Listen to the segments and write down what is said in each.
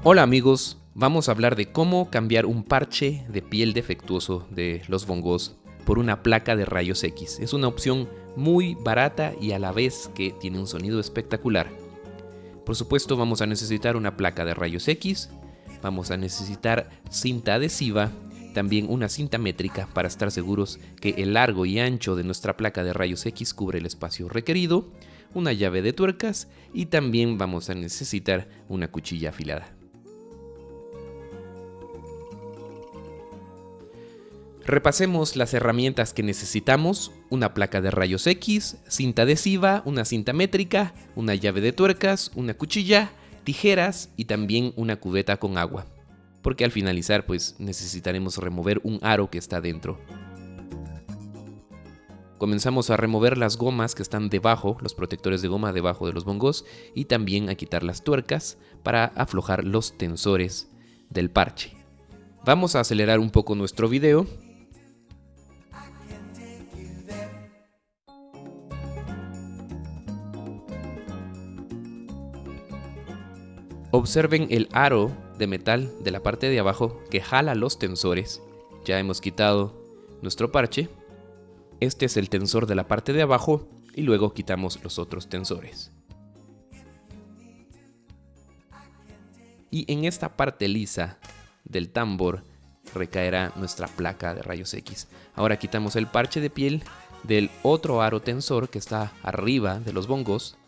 Hola amigos, vamos a hablar de cómo cambiar un parche de piel defectuoso de los bongos por una placa de rayos X. Es una opción muy barata y a la vez que tiene un sonido espectacular. Por supuesto vamos a necesitar una placa de rayos X, vamos a necesitar cinta adhesiva, también una cinta métrica para estar seguros que el largo y ancho de nuestra placa de rayos X cubre el espacio requerido, una llave de tuercas y también vamos a necesitar una cuchilla afilada. Repasemos las herramientas que necesitamos: una placa de rayos X, cinta adhesiva, una cinta métrica, una llave de tuercas, una cuchilla, tijeras y también una cubeta con agua, porque al finalizar pues necesitaremos remover un aro que está dentro. Comenzamos a remover las gomas que están debajo, los protectores de goma debajo de los bongos, y también a quitar las tuercas para aflojar los tensores del parche. Vamos a acelerar un poco nuestro video. Observen el aro de metal de la parte de abajo que jala los tensores. Ya hemos quitado nuestro parche. Este es el tensor de la parte de abajo y luego quitamos los otros tensores. Y en esta parte lisa del tambor recaerá nuestra placa de rayos X. Ahora quitamos el parche de piel del otro aro tensor que está arriba de los bongos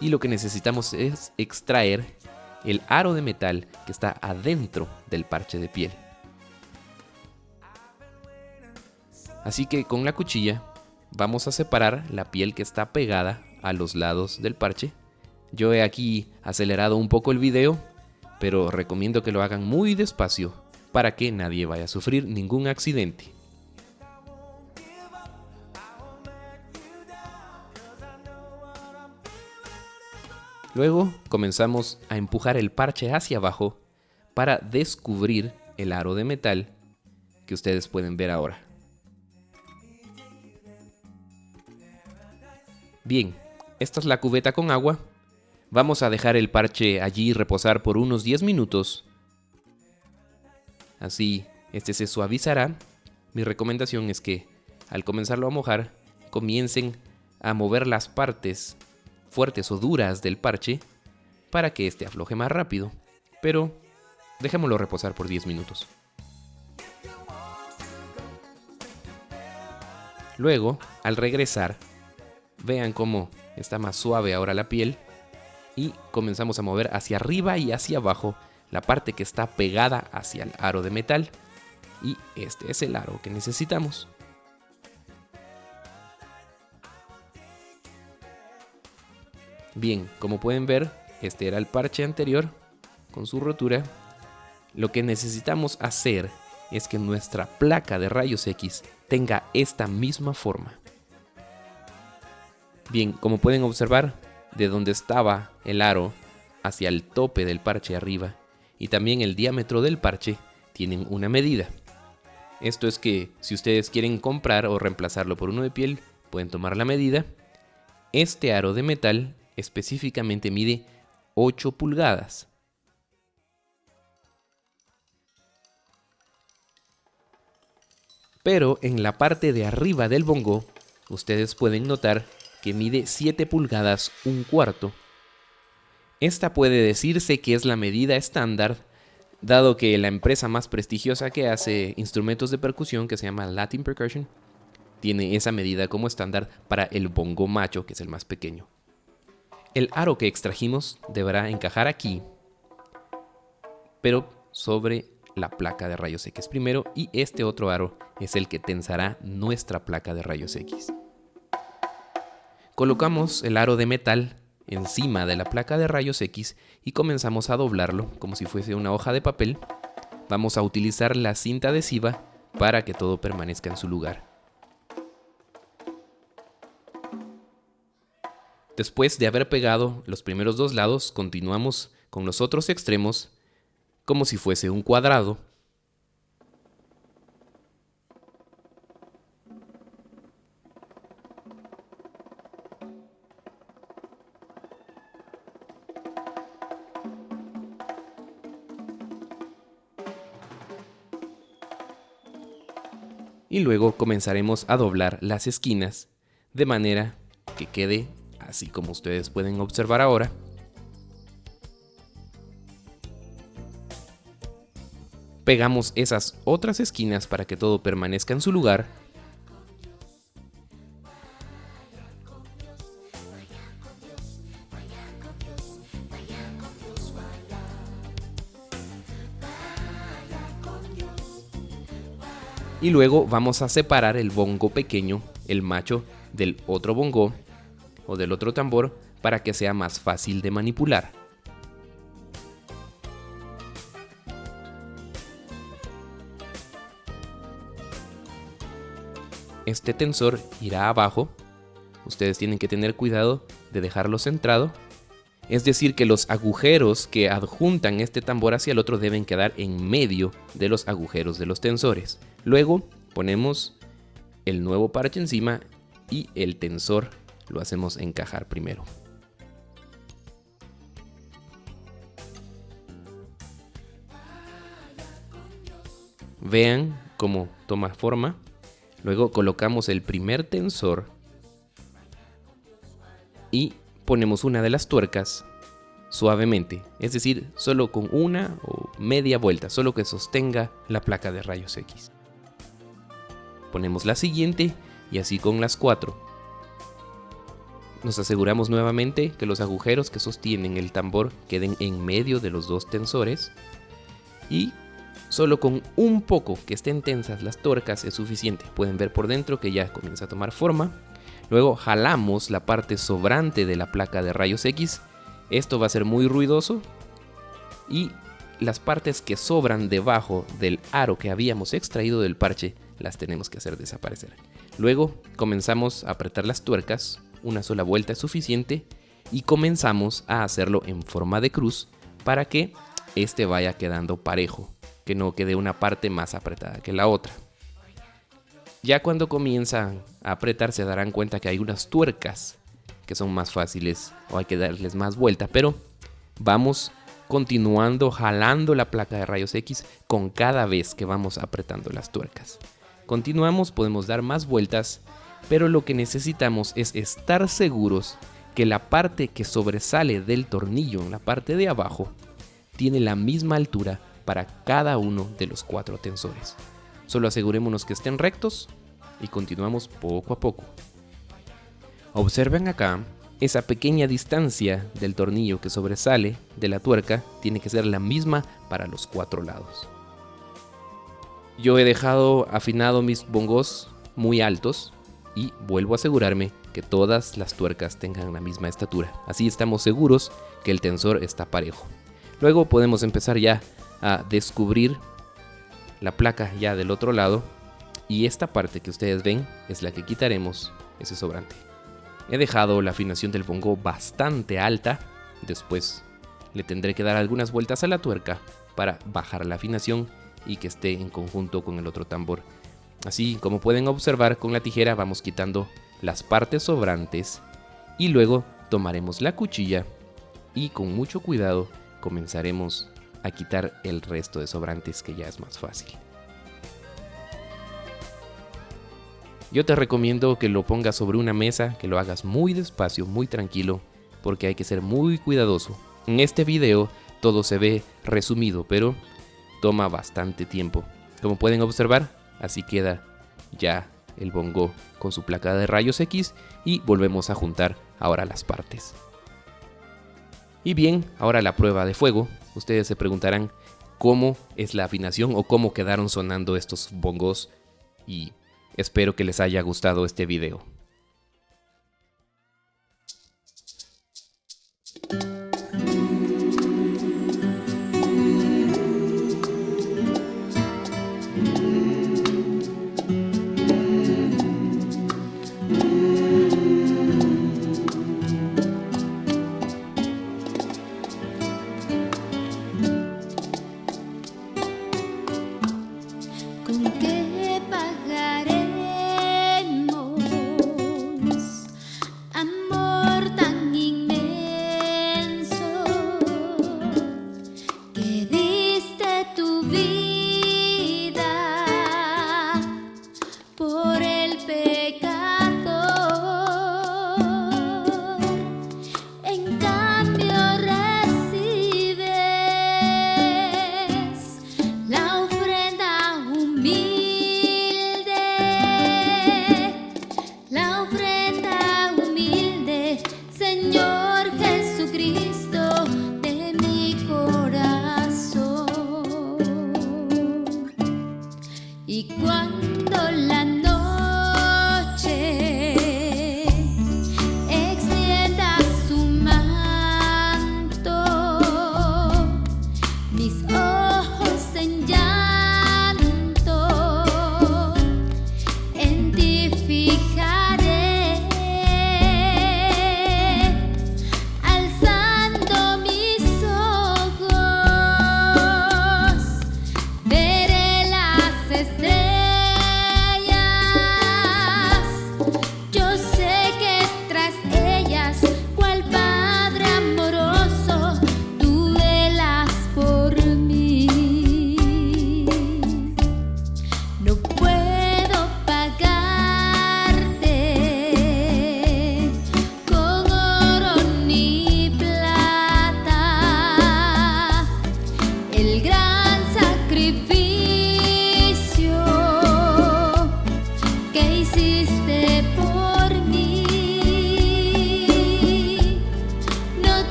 y lo que necesitamos es extraer el aro de metal que está adentro del parche de piel. Así que con la cuchilla vamos a separar la piel que está pegada a los lados del parche. Yo he aquí acelerado un poco el video, pero recomiendo que lo hagan muy despacio para que nadie vaya a sufrir ningún accidente. Luego comenzamos a empujar el parche hacia abajo para descubrir el aro de metal que ustedes pueden ver ahora. Bien, esta es la cubeta con agua. Vamos a dejar el parche allí reposar por unos 10 minutos. Así este se suavizará. Mi recomendación es que al comenzarlo a mojar, comiencen a mover las partes fuertes o duras del parche para que este afloje más rápido, pero dejémoslo reposar por 10 minutos. Luego, al regresar, vean cómo está más suave ahora la piel y comenzamos a mover hacia arriba y hacia abajo la parte que está pegada hacia el aro de metal, y este es el aro que necesitamos. Bien, como pueden ver, este era el parche anterior con su rotura. Lo que necesitamos hacer es que nuestra placa de rayos X tenga esta misma forma. Bien, como pueden observar, de donde estaba el aro hacia el tope del parche arriba y también el diámetro del parche tienen una medida. Esto es que si ustedes quieren comprar o reemplazarlo por uno de piel, pueden tomar la medida. Este aro de metal específicamente mide 8 pulgadas. Pero en la parte de arriba del bongo, ustedes pueden notar que mide 7 pulgadas un cuarto. Esta puede decirse que es la medida estándar, dado que la empresa más prestigiosa que hace instrumentos de percusión, que se llama Latin Percussion, tiene esa medida como estándar para el bongo macho, que es el más pequeño. El aro que extrajimos deberá encajar aquí, pero sobre la placa de rayos X primero, y este otro aro es el que tensará nuestra placa de rayos X. Colocamos el aro de metal encima de la placa de rayos X y comenzamos a doblarlo como si fuese una hoja de papel. Vamos a utilizar la cinta adhesiva para que todo permanezca en su lugar. Después de haber pegado los primeros dos lados, continuamos con los otros extremos como si fuese un cuadrado. Y luego comenzaremos a doblar las esquinas de manera que quede así como ustedes pueden observar ahora. Pegamos esas otras esquinas para que todo permanezca en su lugar. Y luego vamos a separar el bongo pequeño, el macho, del otro bongo o del otro tambor para que sea más fácil de manipular. Este tensor irá abajo. Ustedes tienen que tener cuidado de dejarlo centrado. Es decir, que los agujeros que adjuntan este tambor hacia el otro deben quedar en medio de los agujeros de los tensores. Luego ponemos el nuevo parche encima y el tensor lo hacemos encajar primero. Vean cómo toma forma. Luego colocamos el primer tensor y ponemos una de las tuercas suavemente, es decir, solo con una o media vuelta, solo que sostenga la placa de rayos X. Ponemos la siguiente y así con las 4. Nos aseguramos nuevamente que los agujeros que sostienen el tambor queden en medio de los dos tensores y solo con un poco que estén tensas las tuercas es suficiente. Pueden ver por dentro que ya comienza a tomar forma. Luego jalamos la parte sobrante de la placa de rayos X. Esto va a ser muy ruidoso y las partes que sobran debajo del aro que habíamos extraído del parche las tenemos que hacer desaparecer. Luego comenzamos a apretar las tuercas, una sola vuelta es suficiente y comenzamos a hacerlo en forma de cruz para que este vaya quedando parejo, que no quede una parte más apretada que la otra. Ya cuando comienzan a apretar se darán cuenta que hay unas tuercas que son más fáciles o hay que darles más vuelta, pero vamos continuando jalando la placa de rayos X con cada vez que vamos apretando las tuercas. Continuamos, podemos dar más vueltas, pero lo que necesitamos es estar seguros que la parte que sobresale del tornillo en la parte de abajo tiene la misma altura para cada uno de los 4 tensores. Solo asegurémonos que estén rectos y continuamos poco a poco. Observen acá, esa pequeña distancia del tornillo que sobresale de la tuerca tiene que ser la misma para los 4 lados. Yo he dejado afinado mis bongos muy altos y vuelvo a asegurarme que todas las tuercas tengan la misma estatura. Así estamos seguros que el tensor está parejo. Luego podemos empezar ya a descubrir la placa ya del otro lado y esta parte que ustedes ven es la que quitaremos ese sobrante. He dejado la afinación del bongo bastante alta, después le tendré que dar algunas vueltas a la tuerca para bajar la afinación y que esté en conjunto con el otro tambor. Así como pueden observar, con la tijera vamos quitando las partes sobrantes y luego tomaremos la cuchilla y con mucho cuidado comenzaremos a quitar el resto de sobrantes, que ya es más fácil. Yo te recomiendo que lo pongas sobre una mesa, que lo hagas muy despacio, muy tranquilo, porque hay que ser muy cuidadoso. En este video todo se ve resumido, pero toma bastante tiempo. Como pueden observar, así queda ya el bongo con su placa de rayos X y volvemos a juntar ahora las partes. Y bien, ahora la prueba de fuego. Ustedes se preguntarán cómo es la afinación o cómo quedaron sonando estos bongos y espero que les haya gustado este video.